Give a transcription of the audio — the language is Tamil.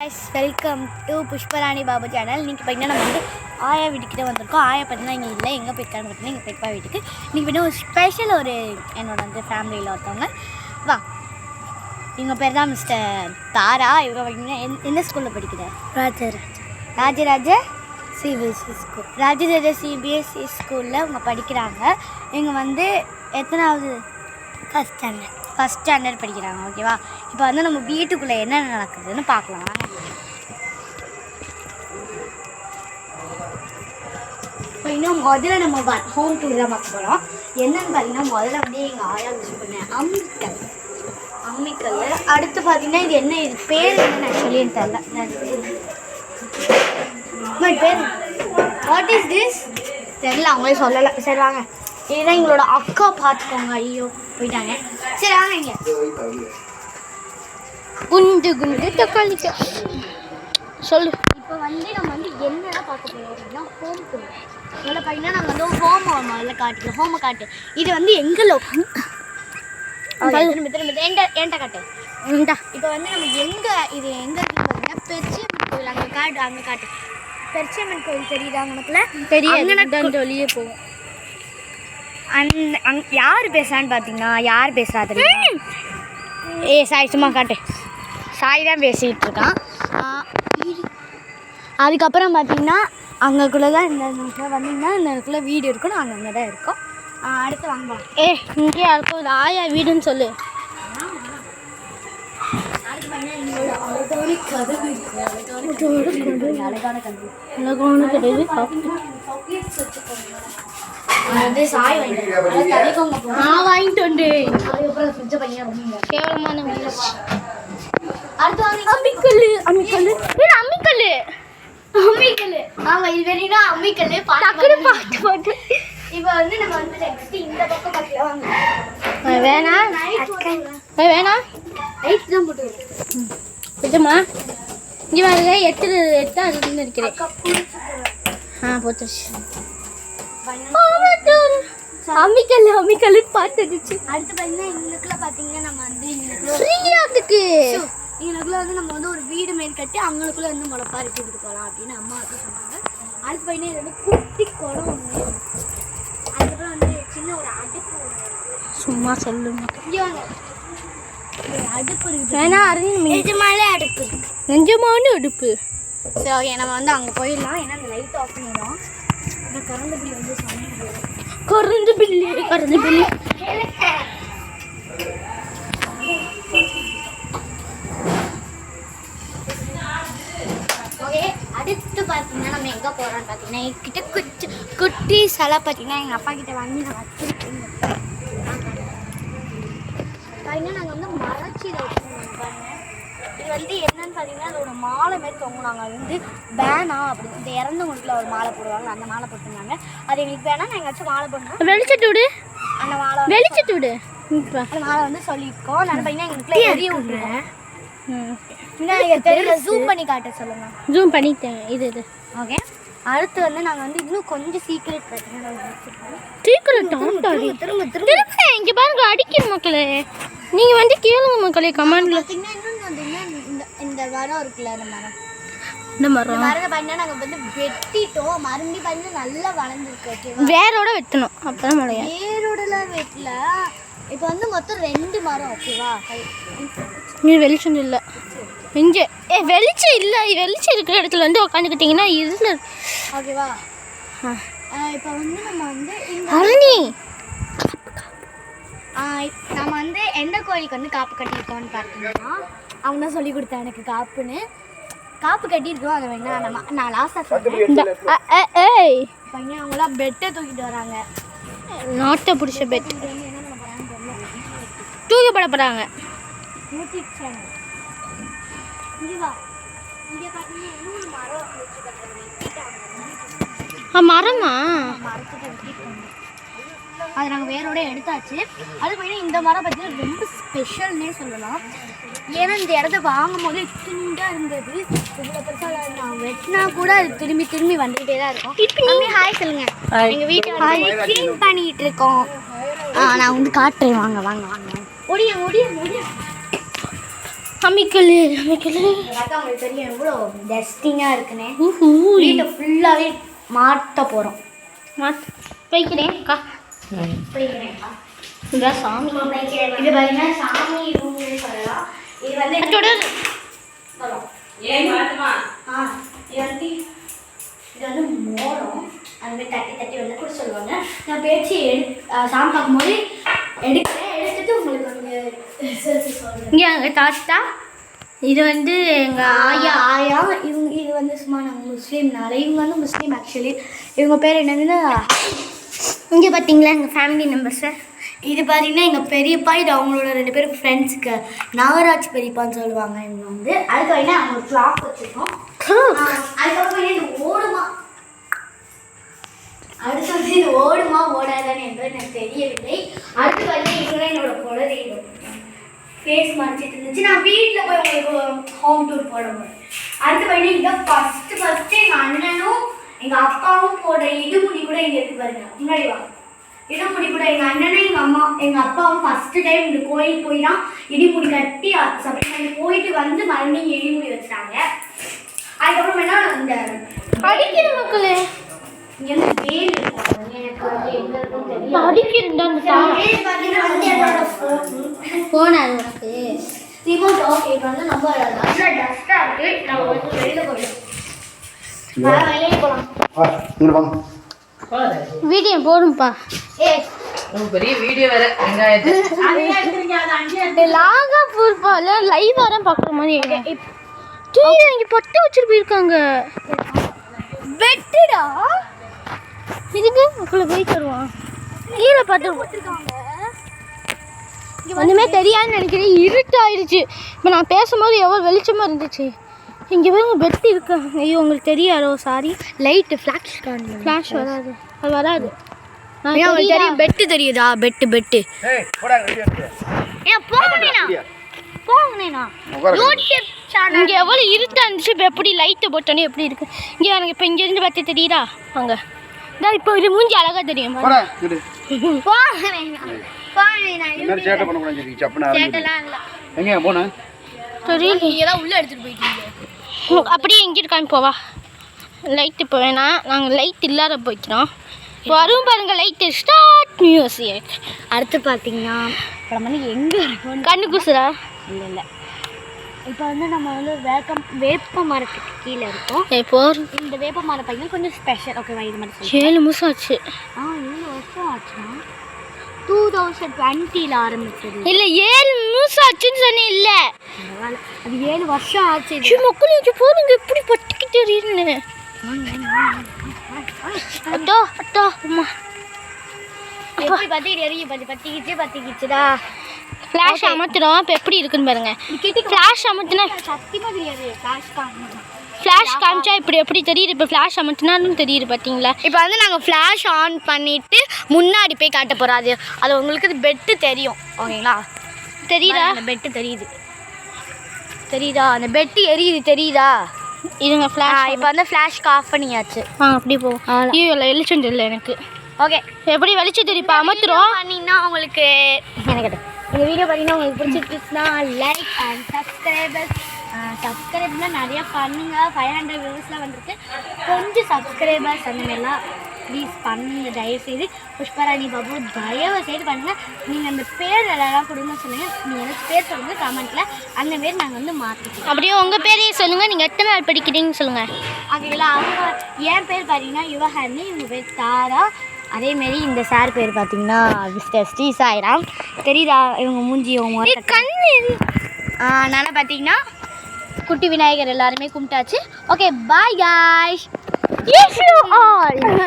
guys, welcome to Pushparani Babu channel. இன்றைக்கி பார்த்தீங்கன்னா நம்ம வந்து ஆயா வீட்டுக்கிட்ட வந்திருக்கோம். ஆயா பார்த்தீங்கன்னா இங்கே இல்லை, எங்கே போயிருக்கான்னு பார்த்தீங்கன்னா எங்கள் பெரியப்பா வீட்டுக்கு. இன்றைக்கி பார்த்தீங்கன்னா ஒரு ஸ்பெஷல் ஒரு என்னோட வந்து ஃபேமிலியில் ஒருத்தவங்க வா. இவங்க பேர் தான் மிஸ்டர் தாரா. இவங்க பார்த்தீங்கன்னா எந்த ஸ்கூலில் படிக்கிறார்? Rajaraja CBSE school. Rajaraja CBSE ஸ்கூலில் இவங்க படிக்கிறாங்க. இவங்க வந்து எத்தனாவது? ஃபஸ்ட் ஸ்டாண்டர்ட் படிக்கிறாங்க. ஓகேவா? இப்போ வந்து நம்ம வீட்டுக்குள்ளே என்ன நடக்குதுன்னு பார்க்கலாம். இப்போ இன்னும் முதல்ல நம்ம ஹோம் டூர் தான் பார்க்க போகிறோம். என்னன்னு பார்த்தீங்கன்னா முதல்ல வந்து எங்கள் ஆயா யூஸ் பண்ணேன் அம்மிக்கல். அடுத்து பார்த்தீங்கன்னா இது என்ன, இது பேர் என்னன்னு ஆக்சுவலி எனக்கு தெரியல. பேர் வாட் இஸ் திஸ் தெரியல, அவங்களே சொல்லலை. சரி வாங்க, இதுதான் எங்களோட அக்கா, பார்த்துக்கோங்க. ஐயோ போயிட்டாங்க. சரி வாங்க. இங்கே குண்டு குண்டு தக்காளி சொல்லு. இப்போ வந்து நம்ம வந்து என்னெல்லாம் பார்க்க போகிறோம் அப்படின்னா ஹோம் டூர். முதல்ல பார்த்தீங்கன்னா நாங்கள் வந்து முதல்ல காட்டுறோம். ஹோமை காட்டு. இது வந்து எங்கள் என்கிட்ட காட்டு. இப்போ வந்து நம்ம இது எங்கே இருக்குது பார்த்தீங்கன்னா பெருச்சியம்மன் கோயில். அங்கே காட்டு. பெருச்சியம்மன் கோயில் தெரியுதா உனக்குள்ள? தெரியும். வெளியே போவோம். யார் பேசுகிறான்னு பார்த்தீங்கன்னா யார் பேசுகிறா தெரியும்? சாய் சும்மா காட்டு. சாய் தான் பேசிகிட்டு இருக்கான். அதுக்கப்புறம் பார்த்தீங்கன்னா அங்கக்குள்ளே தான் இந்த வந்தீங்கன்னா இந்த வீடு இருக்கும். நாங்கள் அங்கே தான் இருக்கோம். அடுத்து வாங்கலாம். இங்கே யாருக்கும் ஒரு ஆயா வீடுன்னு சொல்லு. அழகான கிடையாது. சாய் நான் வாங்கிட்டு வந்தேன். கேவலமான அம்மிக்கல். ஆமா, இது வேணும்னா அம்மிக்கல் பாட்டு. இப்போ வந்து நம்ம வந்து நெக்ஸ்ட் இந்த பக்கம் பார்க்கலாம். வேணாம் லைட் தான் போட்டு விட்டுமா. இங்கே வரல 8 அதுன்னு இருக்கிறேன். போட்டுச்சு. அம்மிக்கல் பார்த்துடுச்சு. அடுத்து பார்த்தீங்கன்னா எங்களுக்குள்ள பார்த்தீங்கன்னா நம்ம வந்து எங்களுக்குள்ள வந்து நம்ம வந்து ஒரு வீடு மாரி கட்டி அவங்களுக்குள்ள வந்து முளைப்பா எடுத்துட்டு போகலாம் அப்படின்னு அம்மா வந்து சொன்னாங்க. அடுத்து பார்த்தீங்கன்னா இது வந்து குட்டி குளம் ஒன்று. அதுக்கப்புறம் வந்து சின்ன ஒரு அடுப்பு சும்மா சொல்லுங்க. அடுப்பு இருக்குது. நெஞ்சமான அடுப்பு. சரி ஓகே, நம்ம வந்து அங்கே போயிடலாம். ஏன்னா அந்த லைட் ஆஃப் பண்ணிடுவோம். கரண்ட் பில் வந்து கரண்ட் பில்லு ஓகே. அடுத்து பார்த்தீங்கன்னா நம்ம எங்கே போகிறோம்னு பார்த்தீங்கன்னா என்கிட்ட குட்டி சிலை பார்த்தீங்கன்னா எங்கள் அப்பா கிட்ட வாங்கி நான் வச்சுருக்கேன். பார்த்தீங்கன்னா நாங்கள் வந்து மரச்சீரை வச்சுருக்கோம் பாருங்க. இது வந்து என்னன்னு பார்த்தீங்கன்னா அதோட மாலை மாரி தொங்குனாங்க. அது வந்து பேனா அப்படி இந்த இறந்தவங்களுக்குள்ள ஒரு மாலை போடுவாங்க. அந்த மாலை போட்டுருந்தாங்க. அது எங்களுக்கு வேணா நான் எங்கேயாச்சும் மாலை போடணும். வெளிச்சிட்டு விடு. அந்த மாலை வந்து சொல்லியிருக்கோம். நான் பார்த்தீங்கன்னா எங்களுக்குள்ள எரிய விட்டுருக்கேன். தெரியல, ஜூம் பண்ணி காட்ட சொல்லுங்க. ஜூம் பண்ணிட்டேன். இது ஓகே. அடுத்து வந்து நாங்கள் வந்து இன்னும் கொஞ்சம் சீக்ரெட் பார்த்தீங்கன்னா திரும்ப இங்கே பாருங்க அடிக்கிற மக்களே. நீங்கள் வந்து கேளுங்க மக்களே கமெண்ட்ல. பார்த்தீங்கன்னா இந்த மரம் இருக்குல்ல, இந்த மரத்தை பார்த்தீங்கன்னா நாங்கள் வந்து வெட்டிட்டோம். மறுபடியும் பார்த்தீங்கன்னா நல்லா வளர்ந்துருக்கு. ஓகே, வேரோட வெட்டணும். அப்போதான் மழையா. வேரோடலாம் வெட்டல. இப்போ வந்து மொத்தம் 2 மரம். ஓகேவா? நீ வெளிச்சம் இல்லை இங்கே. வெளிச்சம் இல்லை. வெளிச்சம் இருக்கிற இடத்துல வந்து உட்காந்துக்கிட்டிங்கன்னா இதில். ஓகேவா? இப்போ வந்து நம்ம வந்து நம்ம வந்து எந்த கோயிலுக்கு வந்து காப்பு கட்டியிருக்கோம்னு பார்த்தீங்கன்னா அவங்க தான் சொல்லி கொடுத்தேன் எனக்கு காப்பு கட்டியிருக்கோம். அதை வேணா நான் லாஸ்ட்டாக சொல்கிறேன். அவங்களாம் பெட்டை தூக்கிட்டு வராங்க. நாட்டை பிடிச்ச பெட் தூக்கப்பட போகிறாங்க. YouTube channel. மரமா அது நாங்கள் வேரோட எடுத்தாச்சு. அது பார்த்தீங்கன்னா இந்த மரம் பார்த்தீங்கன்னா ரொம்ப ஸ்பெஷல்னே சொல்லலாம். ஏன்னா இந்த இடத்த வாங்கும் போது சின்னதாக இருந்தது. இவ்வளோ பெருசாக நான் வெட்டினா கூட அது திரும்பி வந்துகிட்டே தான் இருக்கும். இப்போ ஹாய் சொல்லுங்க. எங்கள் வீட்டில் வந்து க்ளீன் பண்ணிகிட்டு இருக்கோம். நான் வந்து காட்டுறேன். வாங்க. ஒடிய அமைக்கல் பார்த்தா உங்களுக்கு தெரியும் எவ்வளோ டஸ்டிங்காக இருக்குன்னு. வீட்டை ஃபுல்லாகவே மாற்ற போகிறோம். வைக்கிறேன்க்கா. இதான் சாமி. இது பார்த்தீங்கன்னா சாமி ரூம்னு சொல்லலாம். இது வந்து இது வந்து மோரம். அது மாதிரி தட்டி தட்டி வந்து கூட சொல்லுவாங்க. நான் பேச்சு சாமி பார்க்கும்போது எடுத்துட்டு உங்களுக்கு வந்து செல்ஃபி சொல்கிறேன். இங்கே எங்கள் தாத்தா, இது வந்து எங்கள் ஆயா இவங்க. இது வந்து சும்மா நாங்கள் முஸ்லீம்னால இவங்க வந்து முஸ்லீம். ஆக்சுவலி இவங்க பேர் என்னதுன்னா இங்கே பார்த்தீங்களா எங்கள் ஃபேமிலி மெம்பர்ஸை. இது பார்த்தீங்கன்னா எங்கள் பெரியப்பா. இது அவங்களோட 2 பேருக்கு ஃப்ரெண்ட்ஸுக்கு நாகராஜ் பெரியப்பான்னு சொல்லுவாங்க. இவங்க வந்து அதுக்கு வேணா அவங்க ஒரு கிளாக் வச்சுருக்கோம். அதுக்கப்புறம் இது ஓடுமா, அடுத்து வந்து இது ஓடுமா ஓடாதான்னு என்பது எனக்கு தெரியவில்லை. அடுத்து வந்து இதுதான் என்னோட குலதெய்வம். ஃபேஸ் மறைச்சிட்டு இருந்துச்சு. நான் வீட்டில் போய் உங்களுக்கு ஹோம் டூர் போடும்போது அடுத்து வந்து இங்கே ஃபஸ்ட்டு எங்கள் அண்ணனும் எங்கள் அப்பாவும் போட இடுமுடி கூட இங்கே இருக்கு பாருங்க. முன்னாடி வாங்க. இடுமுடி கூட எங்கள் அண்ணனும் எங்கள் அப்பாவும் ஃபஸ்ட்டு டைம் இந்த கோயிலுக்கு போய் தான் இடிமுடி கட்டி சபரிமலை போயிட்டு வந்து மறுபடியும் இடிமுடி வச்சுட்டாங்க. அதுக்கப்புறம் என்ன இந்த அடிக்கிற மக்களே இங்கே வந்து வேல் இருக்கும். எனக்கு வந்து எங்கே இருக்குன்னு தெரியல. அடிக்கிறா ஃபோன் அது உனக்கு ரிமோட். ஓகே, இப்போ வந்து நம்ம நல்லா டஸ்ட்டாக இருக்குது. நம்ம வந்து வெளியில் போயிடும். வெளியே போகலாம். வீடியோ போடும்பா. பெரிய வீடியோ வேற லாகா பூர்பால லைவ் வர பார்க்குற மாதிரி இங்கே பட்டு வச்சுட்டு போயிருக்காங்க. வெட்டுடா இதுக்கு மக்களை போய் தருவான். கீழே பார்த்து ஒன்றுமே தெரியாதுன்னு நினைக்கிறேன். இருட்டாயிடுச்சு. இப்போ நான் பேசும்போது எவ்வளோ வெளிச்சமாக இருந்துச்சு. இங்கே பாருங்க பெட்டு இருக்கா. ஐயோ உங்களுக்கு தெரியாதோ, சாரி. லைட்டு ஃப்ளாஷ் வராது, அது வராது. தெரியும். பெட்டு தெரியுதா? பெட்டு ஏன் போங்கண்ணா யூடியூப் சேனல். இங்கே எவ்வளோ இருட்டாக இருந்துச்சு. இப்போ எப்படி லைட்டு போட்டோன்னே எப்படி இருக்குது. இங்கே எனக்கு இப்போ இங்கேருந்து பார்த்து தெரியுதா? அங்கே தான் இப்போ இது மூஞ்சி அழகாக தெரியும். உள்ளே எடுத்துகிட்டு போயிட்டீங்க. அப்படியே எங்கிட்டு காமி போவா. லைட் இப்போ வேணாம், நாங்கள் லைட் இல்லாத போய்க்கிறோம். வரும் பாருங்க லைட்டு. Start music. அடுத்து பார்த்தீங்கன்னா இப்போ நம்ம வந்து எங்கே இருக்கோம்? கண்ணு குசுரா இல்லை. இப்போ வந்து நம்ம வந்து வேப்ப மரத்துக்கு கீழே இருக்கோம். இப்போ இந்த வேப்ப மரம் பார்த்தீங்கன்னா கொஞ்சம் ஸ்பெஷல். ஓகேவா? இது மாதிரி 7 வருஷம் ஆச்சு. 7 வருஷம் ஆச்சுன்னா 2020 ஆரம்பிச்சது. இல்லை 7 வருஷம் ஆச்சுன்னு சொன்னேன். இல்லை அது 7 வருஷம் ஆச்சு. மக்கள் இங்கே போடுங்க எப்படி பட்டிக்கிட்டு தெரியுன்னு. அட்டா அட்டா அம்மா எப்படி பத்திக்கிச்சுடா. ஃப்ளாஷ் அமர்த்துறோம். இப்போ எப்படி இருக்குன்னு பாருங்க. ஃப்ளாஷ் அமர்த்தினா சத்தியமாக தெரியாது. ஃப்ளாஷ் காமிச்சா இப்படி எப்படி தெரியுது. இப்போ ஃப்ளாஷ் அமர்த்தினாலும் தெரியுது பார்த்தீங்களா. இப்போ வந்து நாங்கள் ஃப்ளாஷ் ஆன் பண்ணிவிட்டு முன்னாடி போய் காட்ட போகிறோம். அது உங்களுக்கு இது பெட்டு தெரியும். ஓகேங்களா? தெரியுதா? அந்த பெட்டு தெரியுதா? அந்த பெட்டு எரியுது தெரியுதா? இதுங்க ஃப்ளாஷ். இப்போ வந்து ஃப்ளாஷ்க்கு ஆஃப் பண்ணியாச்சு. அப்படி போகும். ஐயோ இல்லை வெளிச்சம் தெரியல எனக்கு. ஓகே, எப்படி வெளிச்சம் தெரியும். இப்போ அமர்த்துறோம். பண்ணிங்கன்னா உங்களுக்கு எனக்கு இந்த வீடியோ பார்த்தீங்கன்னா உங்களுக்கு பிடிச்சிருச்சுன்னா லைக் அண்ட் சப்ஸ்கிரைப்லாம் நிறையா பண்ணுங்கள். 500 வியூஸ்லாம் வந்திருக்கு. கொஞ்சம் சப்ஸ்கிரைபர்ஸ் அந்த மாதிரிலாம் ப்ளீஸ் பண்ணுங்க தயவுசெய்து. புஷ்பராணி பாபு தயவு செய்து பண்ணுங்கள். நீங்கள் அந்த பேர் எல்லாம் கொடுங்க சொல்லுங்கள். நீங்கள் எனக்கு பேர் சொல்லுங்கள் கமெண்ட்டில். அந்த மாரி நாங்கள் வந்து மாற்றிக்கலாம். அப்படியே உங்கள் பேரையே சொல்லுங்கள். நீங்கள் எத்தனை நாள் படிக்கிறீங்கன்னு சொல்லுங்கள். ஓகேங்களா? அவங்க என் பேர் பார்த்தீங்கன்னா யுவஹர்னி, இவங்க பேர் தாரா. அதேமாரி இந்த சார் பேர் பார்த்தீங்கன்னா மிஸ்டர் ஸ்ரீ சாய்ராம். தெரியுதா இவங்க மூஞ்சி கண்ணு? அதனால் பார்த்தீங்கன்னா குட்டி விநாயகர் எல்லாருமே கும்பிட்டாச்சு. Okay, bye guys. Yes you all. இல்லை